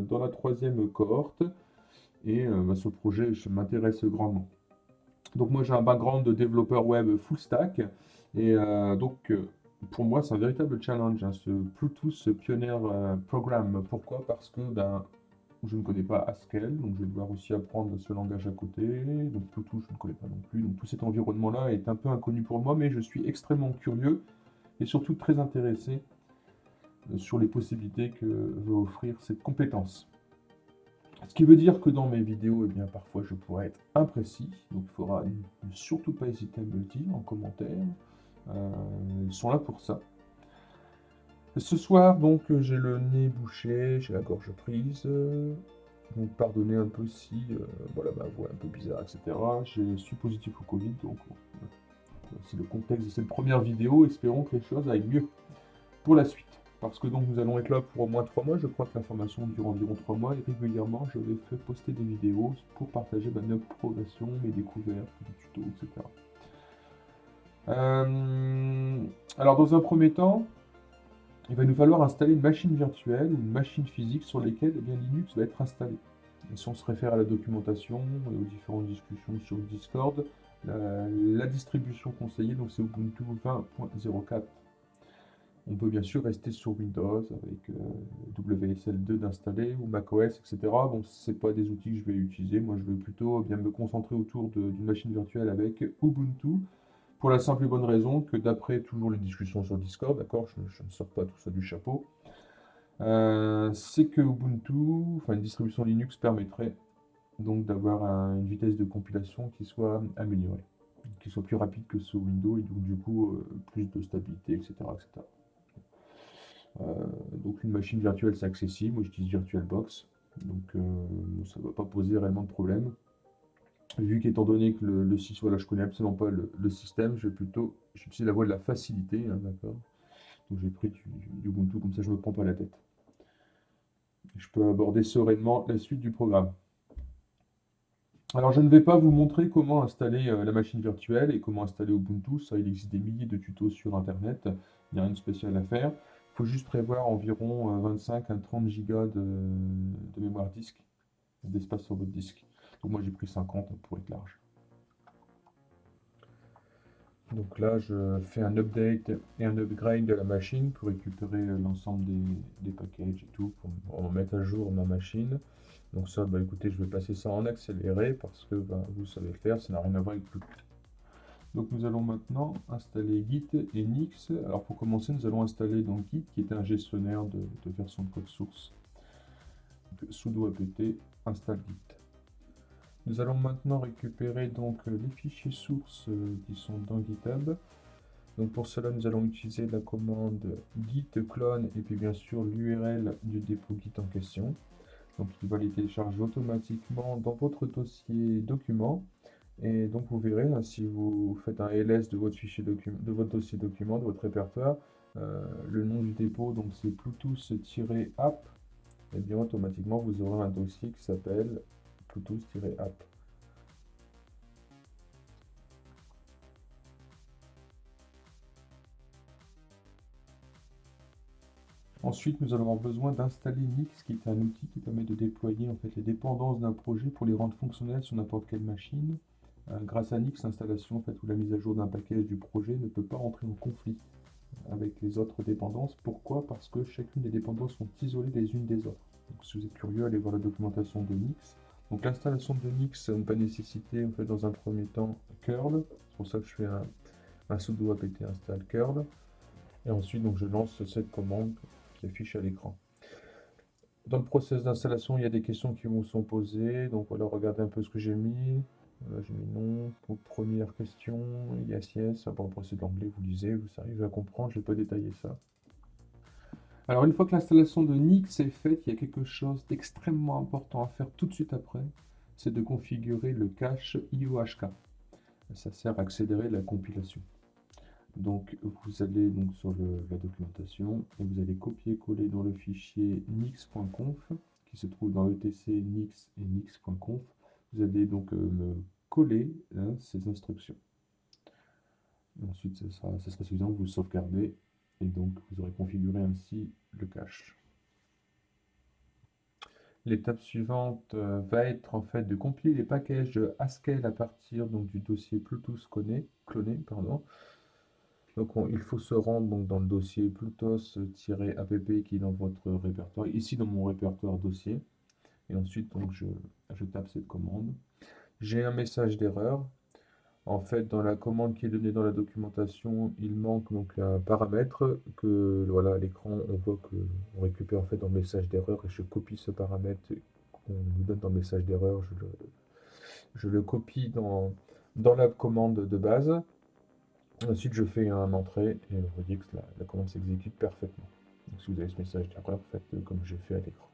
dans la troisième cohorte et ce projet m'intéresse grandement. Donc moi j'ai un background de développeur web full stack et pour moi c'est un véritable challenge, hein, ce Bluetooth Pioneer Program. Pourquoi? Parce que je ne connais pas Haskell, donc je vais devoir aussi apprendre ce langage à côté. Donc Bluetooth je ne connais pas non plus, donc tout cet environnement-là est un peu inconnu pour moi, mais je suis extrêmement curieux et surtout très intéressé sur les possibilités que veut offrir cette compétence. Ce qui veut dire que dans mes vidéos, eh bien, parfois je pourrais être imprécis, donc il faudra surtout pas hésiter à me le dire en commentaire. Ils sont là pour ça. Ce soir, donc, j'ai le nez bouché, j'ai la gorge prise, donc pardonnez un peu si voilà, ma voix est un peu bizarre, etc. Je suis positif au Covid, donc c'est le contexte de cette première vidéo. Espérons que les choses aillent mieux pour la suite. Parce que donc nous allons être là pour au moins 3 mois, je crois que la formation dure environ 3 mois, et régulièrement je vais faire poster des vidéos pour partager ma progression, mes découvertes, des tutos, etc. Alors dans un premier temps, il va nous falloir installer une machine virtuelle ou une machine physique sur lesquelles Linux va être installé. Et si on se réfère à la documentation et aux différentes discussions sur Discord, la distribution conseillée, donc c'est Ubuntu 20.04. On peut bien sûr rester sur Windows avec WSL2 d'installer ou macOS, etc. Bon, ce n'est pas des outils que je vais utiliser. Moi, je vais plutôt bien me concentrer autour d'une machine virtuelle avec Ubuntu, pour la simple et bonne raison que d'après toujours les discussions sur Discord, d'accord, je ne sors pas tout ça du chapeau, c'est que Ubuntu, enfin une distribution Linux permettrait donc d'avoir une vitesse de compilation qui soit améliorée, qui soit plus rapide que sous Windows et donc du coup plus de stabilité, etc. etc. Donc une machine virtuelle c'est accessible, moi j'utilise VirtualBox, donc ça ne va pas poser réellement de problème. Vu qu'étant donné que le système, voilà, je connais absolument pas le système, j'utilise la voie de la facilité, hein, d'accord. Donc j'ai pris du Ubuntu, comme ça je ne me prends pas la tête. Je peux aborder sereinement la suite du programme. Alors je ne vais pas vous montrer comment installer la machine virtuelle et comment installer Ubuntu, ça il existe des milliers de tutos sur internet, il n'y a rien de spécial à faire. Il faut juste prévoir environ 25 à 30 gigas de mémoire disque, d'espace sur votre disque. Donc moi j'ai pris 50 pour être large. Donc là, je fais un update et un upgrade de la machine pour récupérer l'ensemble des packages et tout, pour mettre à jour ma machine. Donc ça, écoutez, je vais passer ça en accéléré parce que vous savez le faire, ça n'a rien à voir avec le. Donc nous allons maintenant installer Git et Nix. Alors pour commencer, nous allons installer donc Git qui est un gestionnaire de version de code source. Donc, sudo apt install Git. Nous allons maintenant récupérer donc les fichiers sources qui sont dans GitHub. Donc pour cela, nous allons utiliser la commande git clone et puis bien sûr l'URL du dépôt Git en question. Donc il va les télécharger automatiquement dans votre dossier document. Et donc vous verrez, hein, si vous faites un ls de votre fichier de votre dossier document, de votre répertoire, le nom du dépôt, donc c'est bluetooth-app, et bien automatiquement vous aurez un dossier qui s'appelle bluetooth-app. Ensuite, nous allons avoir besoin d'installer Nix, qui est un outil qui permet de déployer en fait les dépendances d'un projet pour les rendre fonctionnelles sur n'importe quelle machine. Grâce à Nix, l'installation en fait, ou la mise à jour d'un package du projet ne peut pas entrer en conflit avec les autres dépendances. Pourquoi? Parce que chacune des dépendances sont isolées les unes des autres. Donc, si vous êtes curieux, allez voir la documentation de Nix. Donc l'installation de Nix va nécessiter en fait, dans un premier temps curl. C'est pour ça que je fais un sudo apt install curl. Et ensuite, donc, je lance cette commande qui affiche à l'écran. Dans le process d'installation, il y a des questions qui vous sont posées. Donc voilà, regardez un peu ce que j'ai mis. J'ai mis non. Pour première question, yes. Bon, après c'est de l'anglais, vous lisez, vous arrivez à comprendre, je ne vais pas détailler ça. Alors une fois que l'installation de Nix est faite, il y a quelque chose d'extrêmement important à faire tout de suite après. C'est de configurer le cache IOHK. Ça sert à accélérer la compilation. Donc vous allez donc sur la documentation et vous allez copier-coller dans le fichier nix.conf qui se trouve dans etc nix et nix.conf. Vous allez donc me coller ces instructions. Et ensuite ça sera suffisant, vous sauvegardez et donc vous aurez configuré ainsi le cache. L'étape suivante va être en fait de compiler les packages Haskell à partir donc, du dossier Bluetooth cloné, pardon. Donc il faut se rendre donc, dans le dossier Bluetooth-app qui est dans votre répertoire, ici dans mon répertoire dossier. Et ensuite donc, je tape cette commande. J'ai un message d'erreur. En fait, dans la commande qui est donnée dans la documentation, il manque donc un paramètre que voilà, à l'écran, on voit qu'on récupère en fait dans le message d'erreur et je copie ce paramètre qu'on nous donne dans le message d'erreur, je le copie dans la commande de base. Ensuite, je fais un entrée et vous voyez que la commande s'exécute parfaitement. Donc, si vous avez ce message d'erreur, faites comme j'ai fait à l'écran.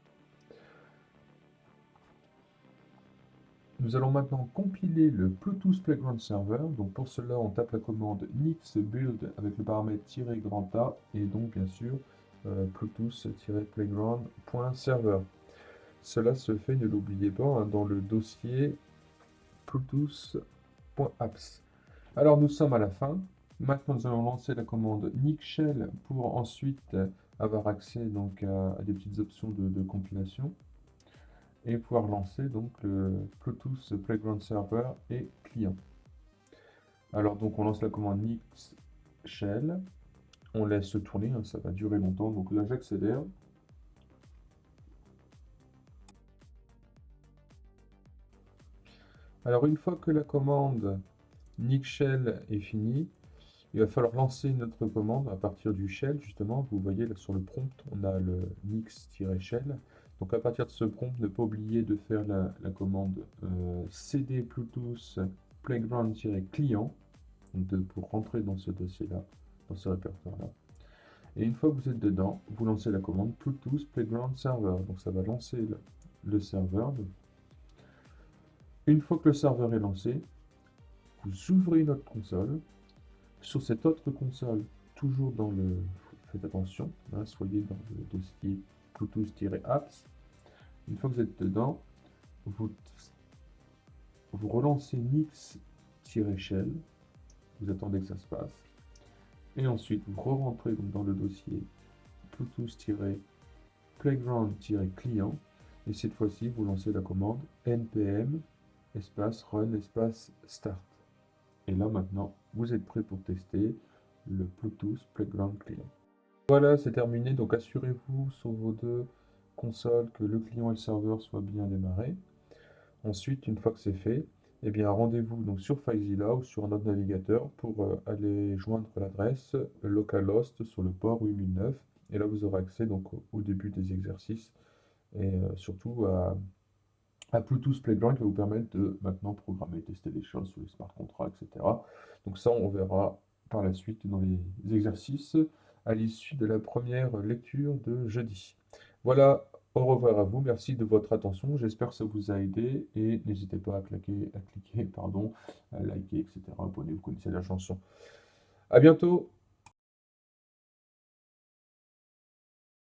Nous allons maintenant compiler le Bluetooth Playground Server. Donc pour cela, on tape la commande nix build avec le paramètre "-A" et donc bien sûr Bluetooth-playground.server. Cela se fait, ne l'oubliez pas, hein, dans le dossier Bluetooth.apps. Alors nous sommes à la fin. Maintenant, nous allons lancer la commande nix-shell pour ensuite avoir accès donc, à des petites options de compilation et pouvoir lancer donc le Bluetooth Playground Server et client. Alors donc on lance la commande nix shell, on laisse tourner, hein, ça va durer longtemps, donc là j'accélère. Alors une fois que la commande nix shell est finie, il va falloir lancer notre commande à partir du shell, justement. Vous voyez là sur le prompt, on a le nix-shell. Donc à partir de ce prompt, ne pas oublier de faire la commande cd Bluetooth playground-client pour rentrer dans ce dossier-là, dans ce répertoire-là. Et une fois que vous êtes dedans, vous lancez la commande Bluetooth Playground Server. Donc ça va lancer le serveur. Une fois que le serveur est lancé, vous ouvrez notre console. Sur cette autre console, toujours dans le... Faites attention, hein, soyez dans le dossier Bluetooth-apps. Une fois que vous êtes dedans, vous relancez nix-shell. Vous attendez que ça se passe. Et ensuite, vous rentrez dans le dossier Bluetooth-playground-client. Et cette fois-ci, vous lancez la commande npm espace run espace start. Et là maintenant, vous êtes prêt pour tester le Bluetooth Playground Client. Voilà, c'est terminé. Donc assurez-vous sur vos deux consoles que le client et le serveur soient bien démarrés. Ensuite, une fois que c'est fait, eh bien rendez-vous donc sur FileZilla ou sur un autre navigateur pour aller joindre l'adresse localhost sur le port 8009. Et là, vous aurez accès donc au début des exercices et surtout à Bluetooth Playground qui va vous permettre de maintenant programmer, tester des choses sur les smart contracts, etc. Donc ça, on verra par la suite dans les exercices à l'issue de la première lecture de jeudi. Voilà, au revoir à vous, merci de votre attention, j'espère que ça vous a aidé et n'hésitez pas à cliquer, pardon, à liker, etc. Abonnez-vous, vous connaissez la chanson. À bientôt!